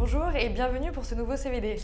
Bonjour et bienvenue pour ce nouveau CVD.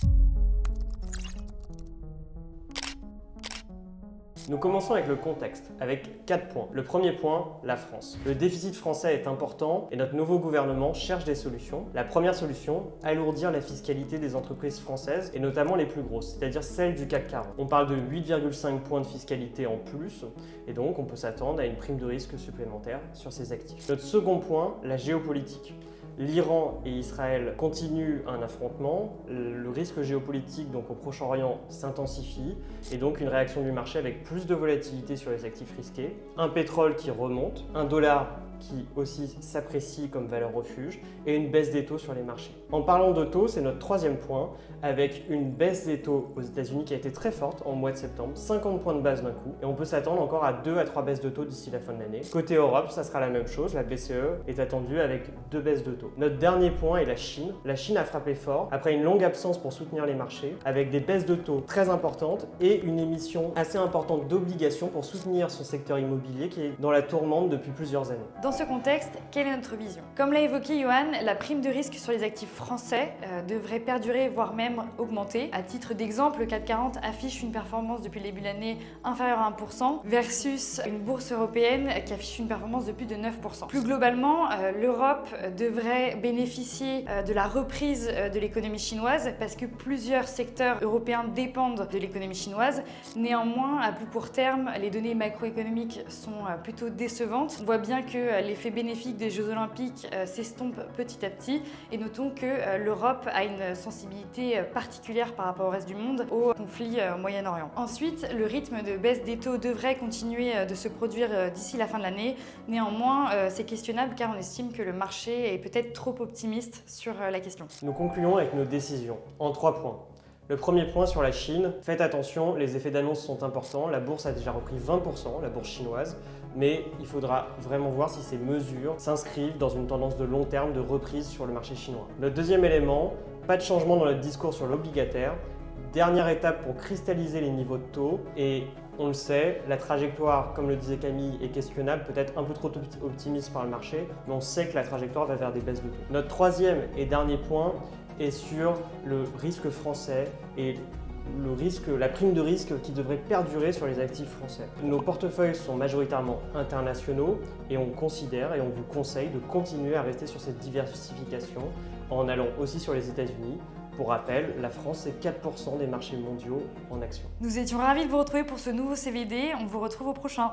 Nous commençons avec le contexte, avec 4 points. Le premier point, la France. Le déficit français est important et notre nouveau gouvernement cherche des solutions. La première solution, alourdir la fiscalité des entreprises françaises et notamment les plus grosses, c'est-à-dire celles du CAC 40. On parle de 8,5 points de fiscalité en plus et donc on peut s'attendre à une prime de risque supplémentaire sur ces actifs. Notre second point, la géopolitique. L'Iran et Israël continuent un affrontement, le risque géopolitique donc au Proche-Orient s'intensifie et donc une réaction du marché avec plus de volatilité sur les actifs risqués, un pétrole qui remonte, un dollar qui aussi s'apprécie comme valeur refuge et une baisse des taux sur les marchés. En parlant de taux, c'est notre troisième point, avec une baisse des taux aux États-Unis qui a été très forte en mois de septembre, 50 points de base d'un coup, et on peut s'attendre encore à 2 à 3 baisses de taux d'ici la fin de l'année. Côté Europe, ça sera la même chose, la BCE est attendue avec 2 baisses de taux. Notre dernier point est la Chine. La Chine a frappé fort après une longue absence pour soutenir les marchés, avec des baisses de taux très importantes et une émission assez importante d'obligations pour soutenir son secteur immobilier qui est dans la tourmente depuis plusieurs années. Dans ce contexte, quelle est notre vision? Comme l'a évoqué Johan, la prime de risque sur les actifs français devrait perdurer, voire même augmenter. À titre d'exemple, le CAC 40 affiche une performance depuis le début de l'année inférieure à 1% versus une bourse européenne qui affiche une performance de plus de 9%. Plus globalement, l'Europe devrait bénéficier de la reprise de l'économie chinoise parce que plusieurs secteurs européens dépendent de l'économie chinoise. Néanmoins, à plus court terme, les données macroéconomiques sont plutôt décevantes. On voit bien que l'effet bénéfique des Jeux Olympiques s'estompe petit à petit et notons que l'Europe a une sensibilité particulière par rapport au reste du monde au conflit au Moyen-Orient. Ensuite, le rythme de baisse des taux devrait continuer de se produire d'ici la fin de l'année. Néanmoins, c'est questionnable car on estime que le marché est peut-être trop optimiste sur la question. Nous concluons avec nos décisions en 3 points. Le premier point sur la Chine, faites attention, les effets d'annonce sont importants, la bourse a déjà repris 20%, la bourse chinoise, mais il faudra vraiment voir si ces mesures s'inscrivent dans une tendance de long terme de reprise sur le marché chinois. Notre deuxième élément, pas de changement dans notre discours sur l'obligataire, dernière étape pour cristalliser les niveaux de taux et on le sait, la trajectoire, comme le disait Camille, est questionnable, peut-être un peu trop optimiste par le marché, mais on sait que la trajectoire va vers des baisses de taux. Notre troisième et dernier point est sur le risque français et la prime de risque qui devrait perdurer sur les actifs français. Nos portefeuilles sont majoritairement internationaux et on considère et on vous conseille de continuer à rester sur cette diversification en allant aussi sur les États-Unis. Pour rappel, la France, c'est 4% des marchés mondiaux en actions. Nous étions ravis de vous retrouver pour ce nouveau CVD. On vous retrouve au prochain.